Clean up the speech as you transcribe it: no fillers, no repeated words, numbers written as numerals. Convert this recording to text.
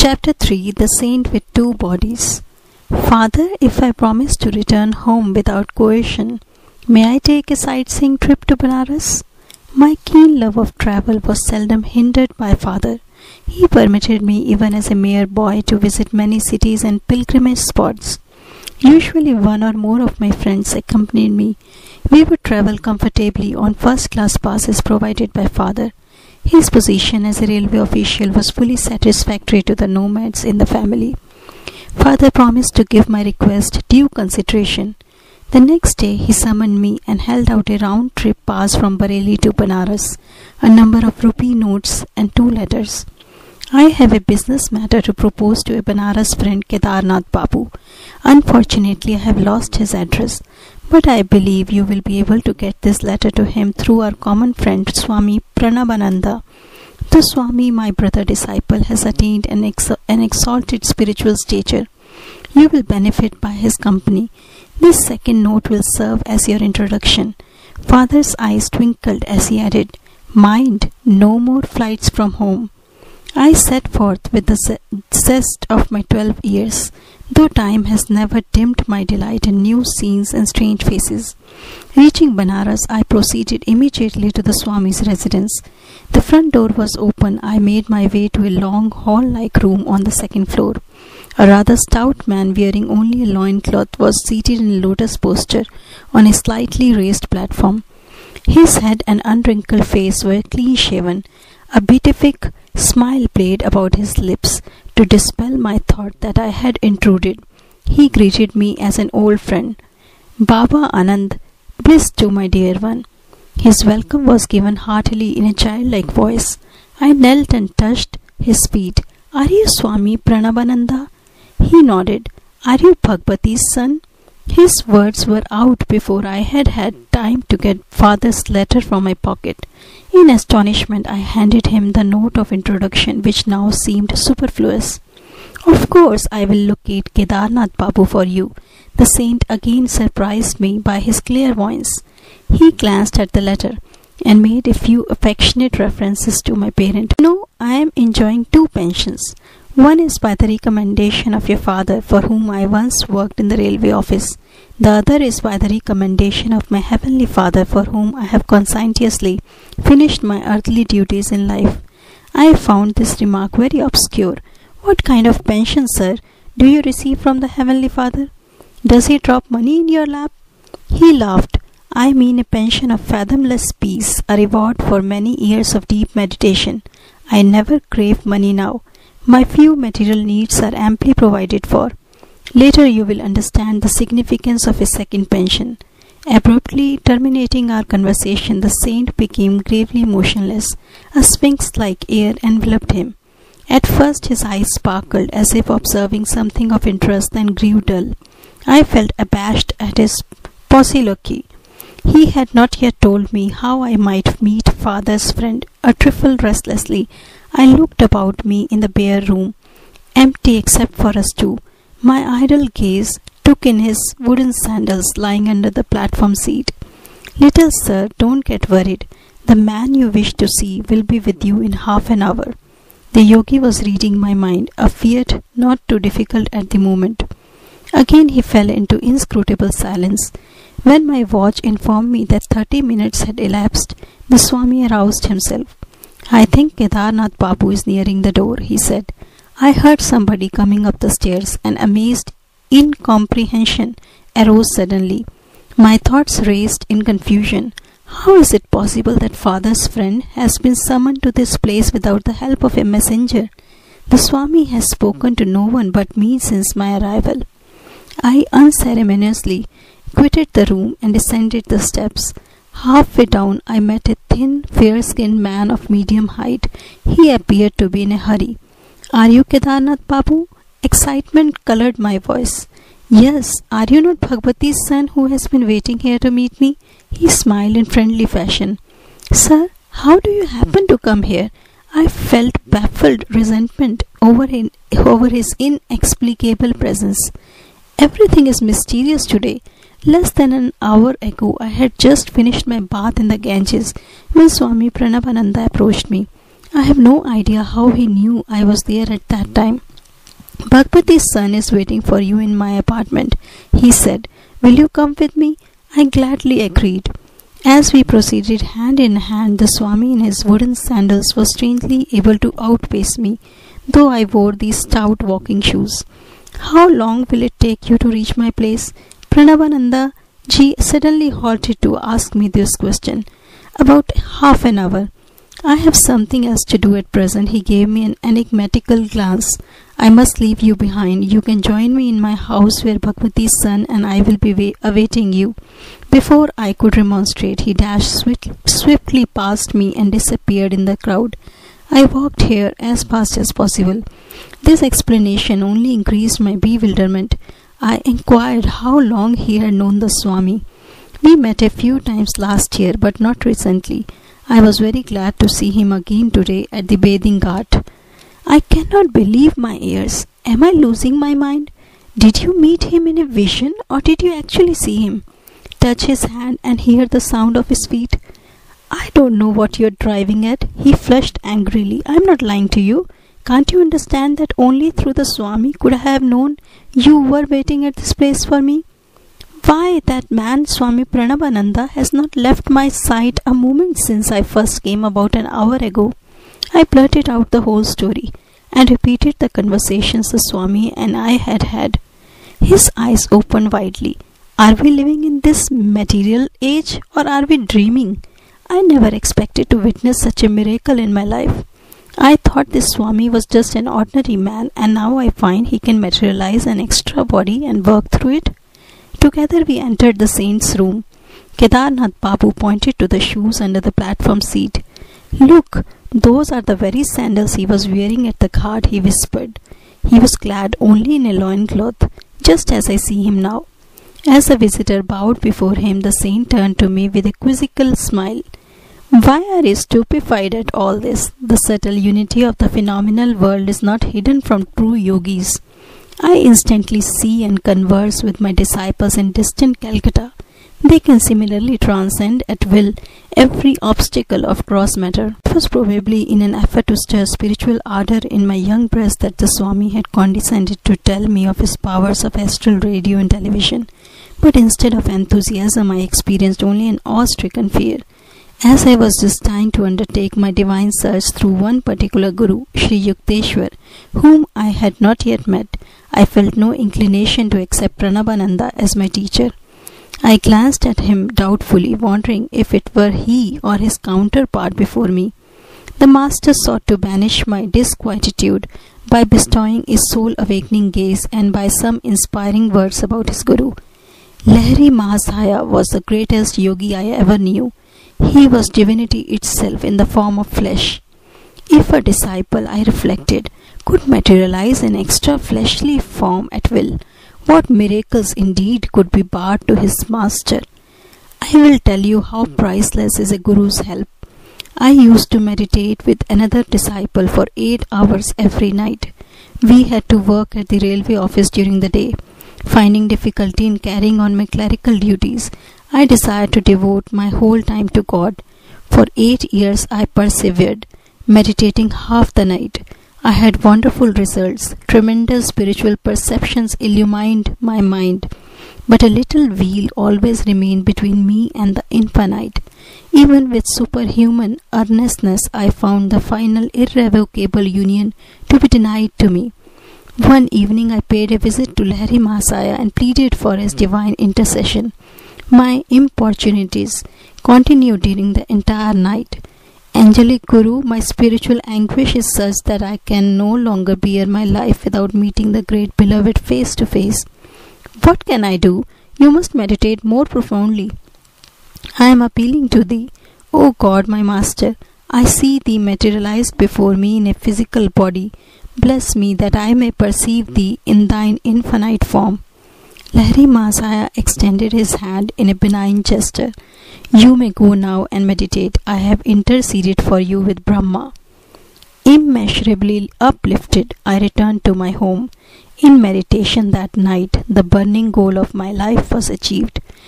Chapter 3 The Saint with Two Bodies. Father, if I promise to return home without coercion, may I take a sightseeing trip to Benares? My keen love of travel was seldom hindered by father. He permitted me even as a mere boy to visit many cities and pilgrimage spots. Usually one or more of my friends accompanied me. We would travel comfortably on first-class passes provided by father. His position as a railway official was fully satisfactory to the nomads in the family. Father promised to give my request due consideration. The next day he summoned me and held out a round-trip pass from Bareilly to Benares, a number of rupee notes and 2 letters. I have a business matter to propose to a Benares friend, Kedarnath Babu. Unfortunately, I have lost his address, but I believe you will be able to get this letter to him through our common friend Swami PARAMHANSA. The Swami, my brother disciple, has attained an exalted spiritual stature. You will benefit by his company. This second note will serve as your introduction. Father's eyes twinkled as he added, "Mind, no more flights from home." I set forth with the zest of my 12 years, though time has never dimmed my delight in new scenes and strange faces. Reaching Benares, I proceeded immediately to the Swami's residence. The front door was open. I made my way to a long hall-like room on the second floor. A rather stout man wearing only a loincloth was seated in a lotus posture on a slightly raised platform. His head and unwrinkled face were clean-shaven. A beatific smile played about his lips to dispel my thought that I had intruded. He greeted me as an old friend. "Baba Anand, bliss to my dear one." His welcome was given heartily in a childlike voice. I knelt and touched his feet. "Are you Swami Pranabananda?" He nodded. "Are you Bhagwati's son?" His words were out before I had had time to get father's letter from my pocket. In astonishment, I handed him the note of introduction, which now seemed superfluous. "Of course, I will locate Kedarnath Babu for you." The saint again surprised me by his clairvoyance. He glanced at the letter and made a few affectionate references to my parent. "No, I am enjoying 2 pensions. One is by the recommendation of your father, for whom I once worked in the railway office. The other is by the recommendation of my heavenly Father, for whom I have conscientiously finished my earthly duties in life." I found this remark very obscure. "What kind of pension, sir, do you receive from the heavenly Father? Does he drop money in your lap?" He laughed. "I mean a pension of fathomless peace, a reward for many years of deep meditation. I never crave money now. My few material needs are amply provided for. Later you will understand the significance of a second pension." Abruptly terminating our conversation, the saint became gravely motionless. A sphinx-like air enveloped him. At first his eyes sparkled as if observing something of interest, then grew dull. I felt abashed at his paucity. He had not yet told me how I might meet father's friend. A trifle restlessly, I looked about me in the bare room, empty except for us two. My idle gaze took in his wooden sandals lying under the platform seat. "Little sir, don't get worried. The man you wish to see will be with you in half an hour." The yogi was reading my mind, a fiat not too difficult at the moment. Again he fell into inscrutable silence. When my watch informed me that 30 minutes had elapsed, the Swami aroused himself. "I think Kedarnath Babu is nearing the door," he said. I heard somebody coming up the stairs. An amazed incomprehension arose suddenly. My thoughts raced in confusion. How is it possible that father's friend has been summoned to this place without the help of a messenger? The Swami has spoken to no one but me since my arrival. I unceremoniously quitted the room and descended the steps. Halfway down, I met a thin, fair-skinned man of medium height. He appeared to be in a hurry. "Are you Kedarnath Babu?" Excitement colored my voice. "Yes. Are you not Bhagwati's son who has been waiting here to meet me?" He smiled in friendly fashion. "Sir, how do you happen to come here?" I felt baffled resentment over his inexplicable presence. "Everything is mysterious today. Less than an hour ago, I had just finished my bath in the Ganges when Swami Pranabananda approached me. I have no idea how he knew I was there at that time. Bhagwati's son is waiting for you in my apartment, he said. Will you come with me? I gladly agreed. As we proceeded hand in hand, the Swami in his wooden sandals was strangely able to outpace me, though I wore these stout walking shoes. How long will it take you to reach my place? Pranavananda ji suddenly halted to ask me this question. About half an hour. I have something else to do at present. He gave me an enigmatical glance. I must leave you behind. You can join me in my house where Bhagwati's son and I will be awaiting you. Before I could remonstrate, he dashed swiftly past me and disappeared in the crowd. I walked here as fast as possible. This explanation only increased my bewilderment. I inquired how long he had known the Swami. We met a few times last year, but not recently. I was very glad to see him again today at the bathing ghat. I cannot believe my ears. Am I losing my mind? Did you meet him in a vision, or did you actually see him? Touch his hand and hear the sound of his feet? I don't know what you're driving at. He flushed angrily. I'm not lying to you. Can't you understand that only through the Swami could I have known you were waiting at this place for me? Why, that man Swami Pranavananda has not left my sight a moment since I first came about an hour ago. I blurted out the whole story and repeated the conversations the Swami and I had had. His eyes opened widely. Are we living in this material age, or are we dreaming? I never expected to witness such a miracle in my life. I thought this Swami was just an ordinary man, and now I find he can materialize an extra body and work through it. Together we entered the saint's room. Kedarnath Babu pointed to the shoes under the platform seat. Look, those are the very sandals he was wearing at the ghat, he whispered. He was clad only in a loincloth, just as I see him now. As the visitor bowed before him, the saint turned to me with a quizzical smile. Why are you stupefied at all this? The subtle unity of the phenomenal world is not hidden from true yogis. I instantly see and converse with my disciples in distant Calcutta. They can similarly transcend at will every obstacle of gross matter. It was probably in an effort to stir spiritual ardor in my young breast that the Swami had condescended to tell me of his powers of astral radio and television. But instead of enthusiasm, I experienced only an awe-stricken fear. As I was destined to undertake my divine search through one particular Guru, Shri Yukteswar, whom I had not yet met, I felt no inclination to accept Pranavananda as my teacher. I glanced at him doubtfully, wondering if it were he or his counterpart before me. The master sought to banish my disquietude by bestowing a soul-awakening gaze and by some inspiring words about his Guru. Lahiri Mahasaya was the greatest yogi I ever knew. He was divinity itself in the form of flesh. If a disciple, I reflected, could materialize an extra fleshly form at will, what miracles indeed could be barred to his master? I will tell you how priceless is a Guru's help. I used to meditate with another disciple for 8 hours every night. We had to work at the railway office during the day. Finding difficulty in carrying on my clerical duties, I decided to devote my whole time to God. For 8 years I persevered, meditating half the night. I had wonderful results. Tremendous spiritual perceptions illumined my mind. But a little veil always remained between me and the infinite. Even with superhuman earnestness, I found the final irrevocable union to be denied to me. One evening I paid a visit to Lahiri Mahasaya and pleaded for his divine intercession. My importunities continued during the entire night. Angelic Guru, my spiritual anguish is such that I can no longer bear my life without meeting the great beloved face to face. What can I do? You must meditate more profoundly. I am appealing to thee. O God, my master, I see thee materialized before me in a physical body. Bless me that I may perceive thee in thine infinite form. Lahiri Mahasaya extended his hand in a benign gesture. You may go now and meditate. I have interceded for you with Brahma. Immeasurably uplifted, I returned to my home. In meditation that night, the burning goal of my life was achieved.